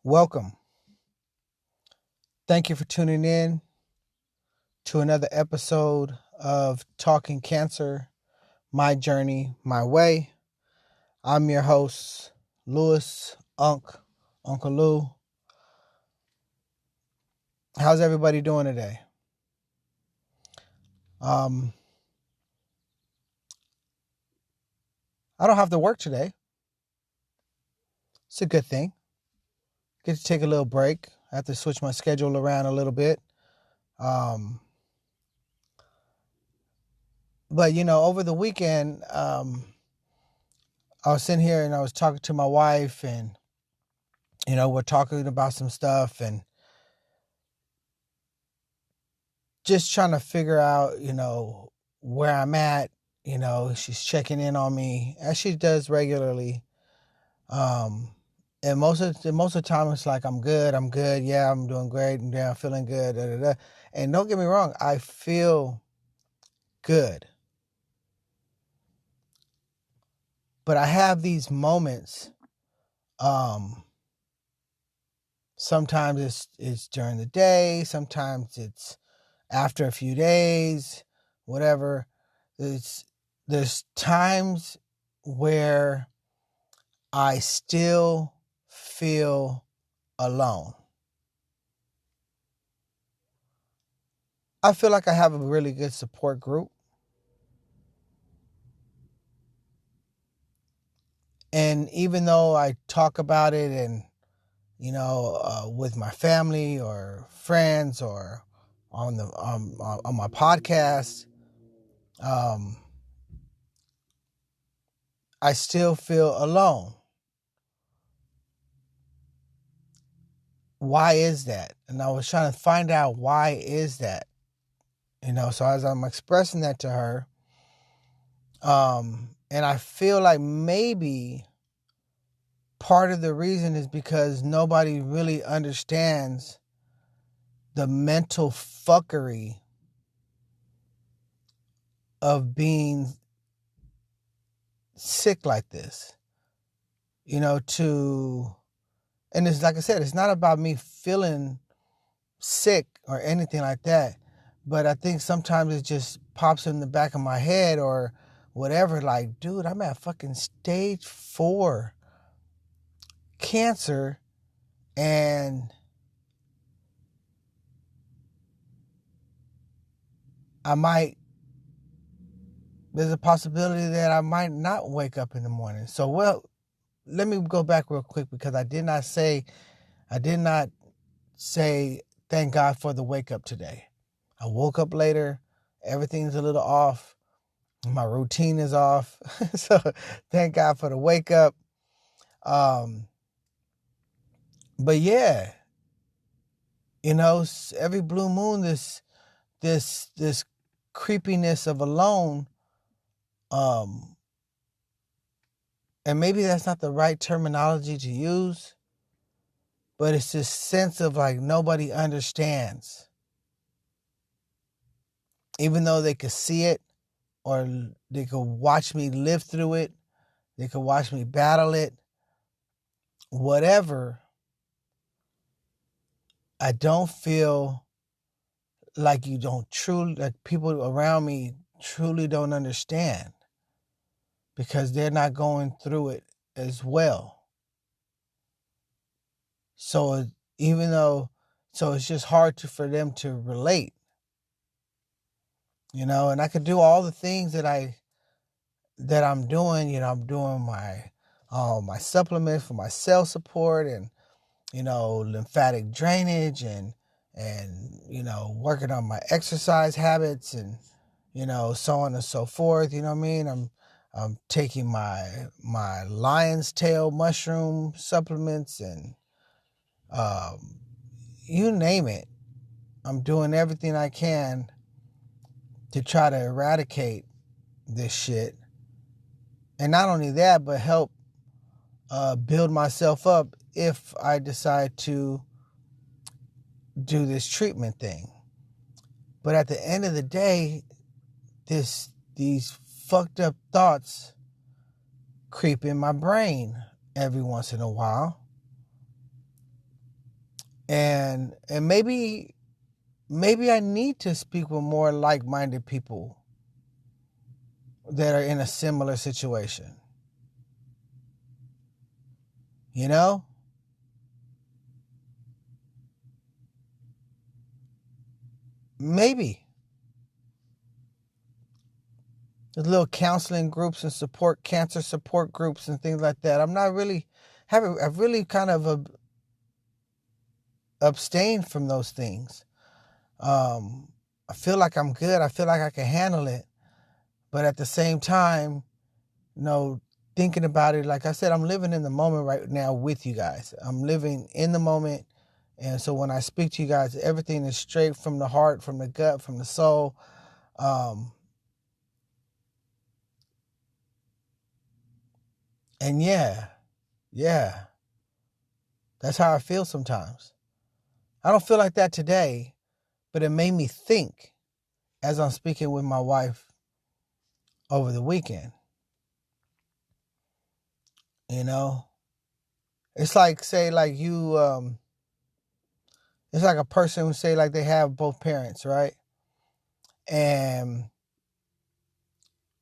Welcome. Thank you for tuning in to another episode of Talking Cancer, My Journey, My Way. I'm your host, Louis Uncle Lou. How's everybody doing today? I don't have to work today. It's a good thing. Get to take a little break. I have to switch my schedule around a little bit. But over the weekend, I was sitting here and I was talking to my wife, and we're talking about some stuff and just trying to figure out, where I'm at. She's checking in on me as she does regularly. And most of the time it's like, I'm good. Yeah, I'm doing great. And yeah, I'm feeling good. Da, da, da. And don't get me wrong, I feel good. But I have these moments. Sometimes it's during the day. Sometimes it's after a few days, whatever. There's times where I still feel alone. I feel like I have a really good support group. And even though I talk about it and, with my family or friends or on my podcast, I still feel alone. Why is that? And I was trying to find out why is that. So as I'm expressing that to her, and I feel like maybe part of the reason is because nobody really understands the mental fuckery of being sick like this. And it's like I said, it's not about me feeling sick or anything like that. But I think sometimes it just pops in the back of my head or whatever, like, dude, I'm at fucking stage 4 cancer, and there's a possibility that I might not wake up in the morning. So, let me go back real quick because I did not say thank God for the wake up today. I woke up later. Everything's a little off. My routine is off. So thank God for the wake up. But yeah, every blue moon, this creepiness of alone, and maybe that's not the right terminology to use, but it's this sense of like nobody understands. Even though they could see it or they could watch me live through it, they could watch me battle it, whatever, I don't feel like like people around me truly don't understand because they're not going through it as well. So it's just hard for them to relate, and I could do all the things that I'm doing. I'm doing my supplements for my cell support and, lymphatic drainage and working on my exercise habits and, so on and so forth. You know what I mean? I'm taking my lion's tail mushroom supplements and, you name it. I'm doing everything I can to try to eradicate this shit. And not only that, but help build myself up if I decide to do this treatment thing. But at the end of the day, these fucked up thoughts creep in my brain every once in a while. And maybe I need to speak with more like-minded people that are in a similar situation. You know? Maybe. There's little counseling groups and cancer support groups and things like that. I've really kind of abstained from those things. I feel like I'm good. I feel like I can handle it. But at the same time, thinking about it, like I said, I'm living in the moment right now with you guys. I'm living in the moment. And so when I speak to you guys, everything is straight from the heart, from the gut, from the soul. And yeah, that's how I feel sometimes. I don't feel like that today, but it made me think as I'm speaking with my wife over the weekend. It's like, say, like it's like a person who say like they have both parents, right? And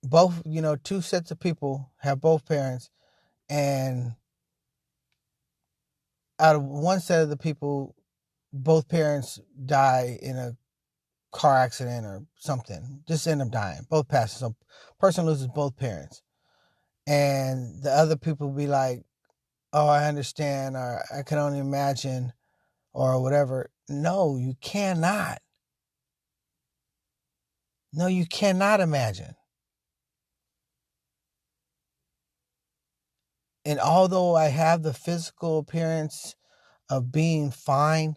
both, two sets of people have both parents, and out of one set of the people, both parents die in a car accident or something, just end up dying, both pass. So person loses both parents, and the other people be like, oh, I understand, or I can only imagine, or whatever. No, you cannot. No, you cannot imagine. And although I have the physical appearance of being fine,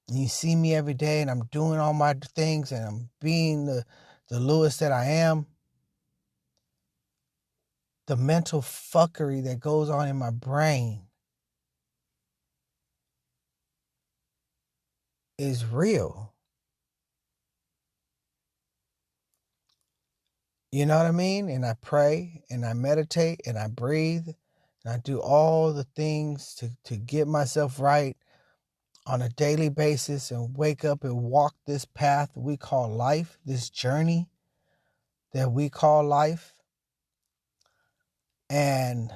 and you see me every day and I'm doing all my things and I'm being the Lewis that I am, the mental fuckery that goes on in my brain is real. You know what I mean? And I pray and I meditate and I breathe and I do all the things to get myself right on a daily basis and wake up and walk this path we call life, this journey that we call life. And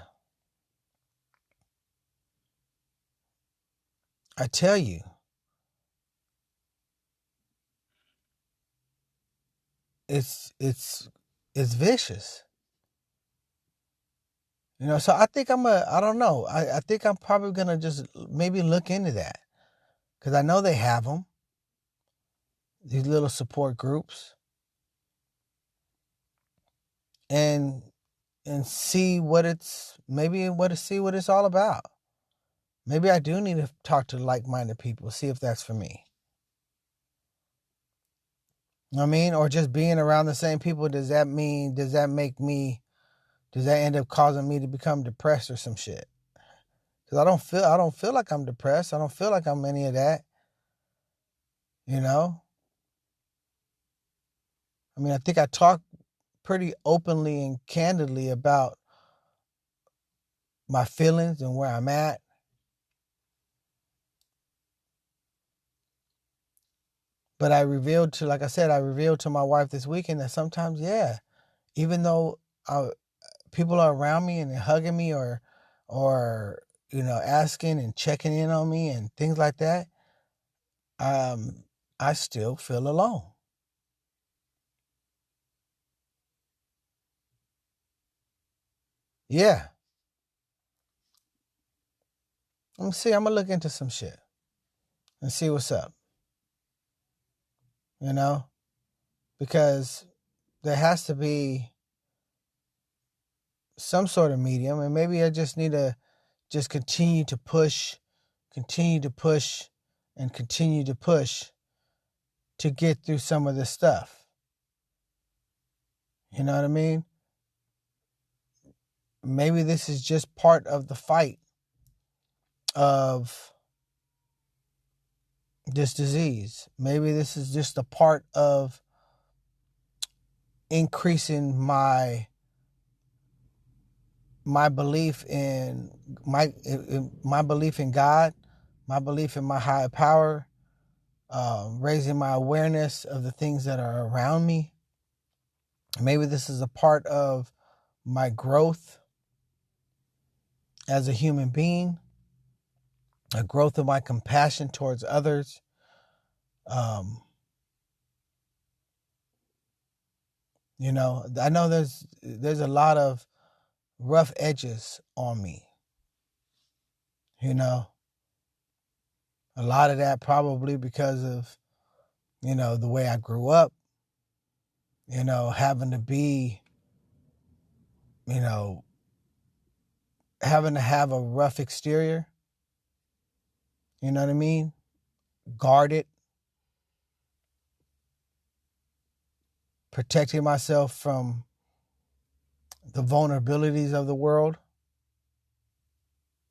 I tell you, it's vicious. So I think I don't know. I think I'm probably going to just maybe look into that. Because I know they have them, these little support groups. And see what it's all about. Maybe I do need to talk to like-minded people, see if that's for me. You know what I mean? Or just being around the same people, does that end up causing me to become depressed or some shit? Because I don't feel like I'm depressed. I don't feel like I'm any of that. I mean, I think I talk pretty openly and candidly about my feelings and where I'm at. But like I said, I revealed to my wife this weekend that sometimes, yeah, even though people are around me and they're hugging me or asking and checking in on me and things like that, I still feel alone. Yeah. Let me see. I'm gonna look into some shit and see what's up. Because there has to be some sort of medium, and maybe I just need to just continue to push, and continue to push to get through some of this stuff. You know what I mean? Maybe this is just part of the fight of this disease. Maybe this is just a part of increasing my belief in my belief in God, my belief in my higher power, raising my awareness of the things that are around me. Maybe this is a part of my growth as a human being, a growth of my compassion towards others. You know, I know there's a lot of rough edges on me. You know, a lot of that probably because of, you know, the way I grew up, you know, having to be, you know, having to have a rough exterior, you know what I mean? Guarded, protecting myself from the vulnerabilities of the world,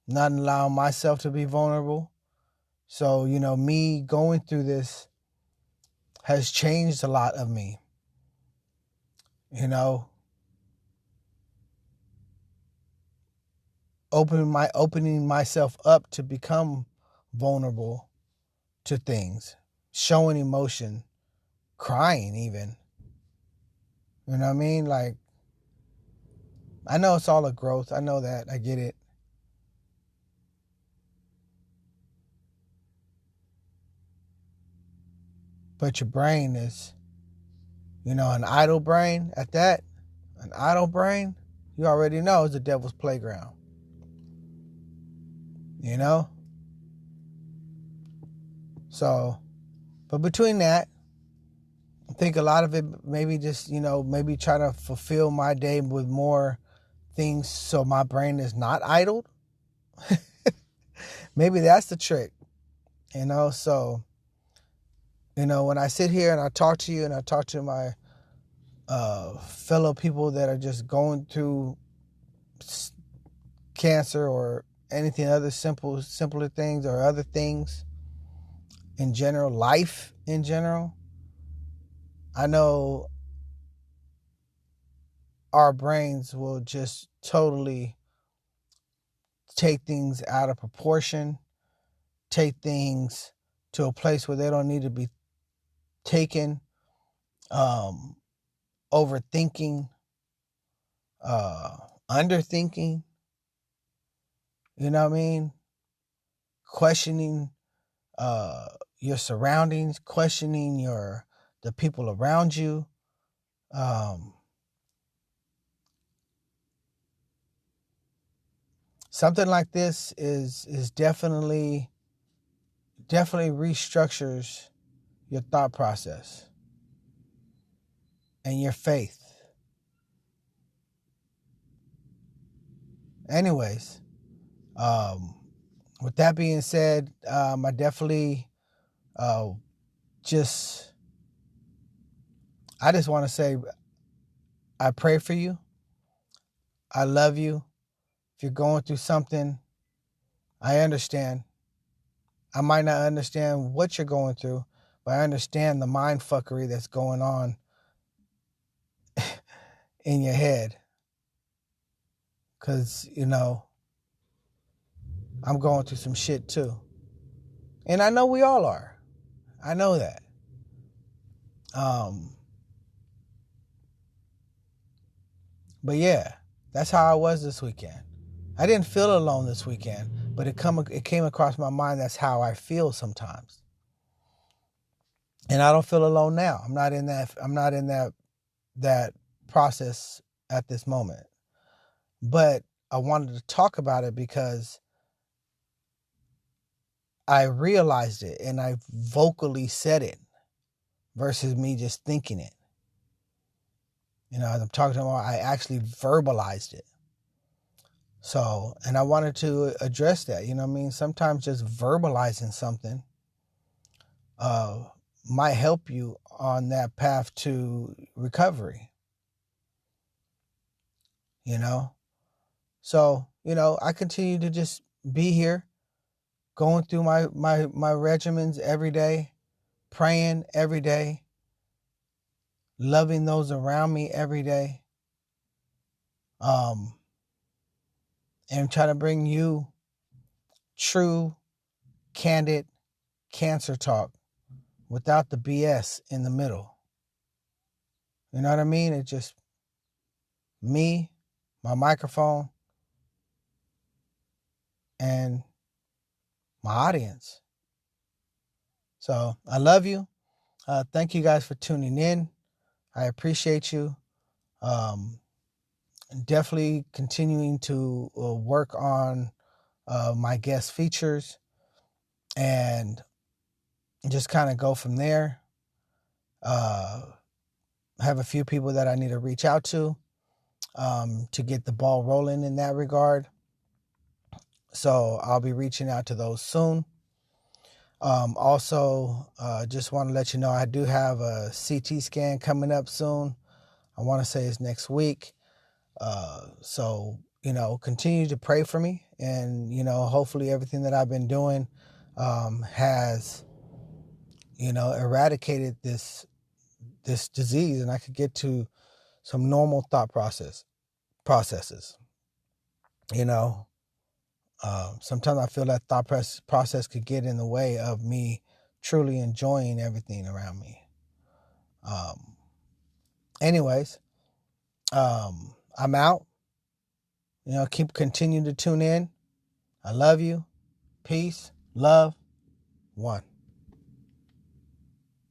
not allowing myself to be vulnerable. So, you know, me going through this has changed a lot of me, you know, opening myself up to become vulnerable to things, showing emotion, crying even. You know what I mean? Like, I know it's all a growth. I know that. I get it. But your brain is, you know, an idle brain at that, an idle brain, you already know is the devil's playground. You know? So, but between that, I think a lot of it maybe just, you know, maybe try to fulfill my day with more things so my brain is not idled. Maybe that's the trick, you know? So, you know, when I sit here and I talk to you and I talk to my fellow people that are just going through cancer or anything other simpler things or other things in general, life in general, I know our brains will just totally take things out of proportion, take things to a place where they don't need to be taken, um, overthinking, uh, underthinking, you know what I mean? Questioning uh, your surroundings, questioning the people around you. Um, something like this is definitely restructures your thought process and your faith. Anyways, um, with that being said, I definitely uh, just I just want to say I pray for you. I love you. If you're going through something, I understand. I might not understand what you're going through, but I understand the mind fuckery that's going on in your head. Because, you know, I'm going through some shit too. And I know we all are. I know that. Um, but yeah, that's how I was this weekend. I didn't feel alone this weekend, but it came across my mind that's how I feel sometimes. And I don't feel alone now. I'm not in that process at this moment. But I wanted to talk about it because I realized it and I vocally said it versus me just thinking it. You know, as I'm talking about, I actually verbalized it. So, and I wanted to address that. You know what I mean? Sometimes just verbalizing something uh, might help you on that path to recovery. You know? So, you know, I continue to just be here, going through my regimens every day, praying every day, loving those around me every day, and try to bring you true candid cancer talk without the BS in the middle. You know what I mean? It's just me, my microphone, and my audience. So I love you. Thank you guys for tuning in. I appreciate you. Definitely continuing to work on my guest features and just kind of go from there. Have a few people that I need to reach out to get the ball rolling in that regard. So I'll be reaching out to those soon. Also, just want to let you know I do have a CT scan coming up soon. I want to say it's next week. So, continue to pray for me. And, hopefully everything that I've been doing has, eradicated this disease, and I could get to some normal thought processes. Sometimes I feel that thought process could get in the way of me truly enjoying everything around me. Anyways, I'm out. Continue to tune in. I love you. Peace, love, one.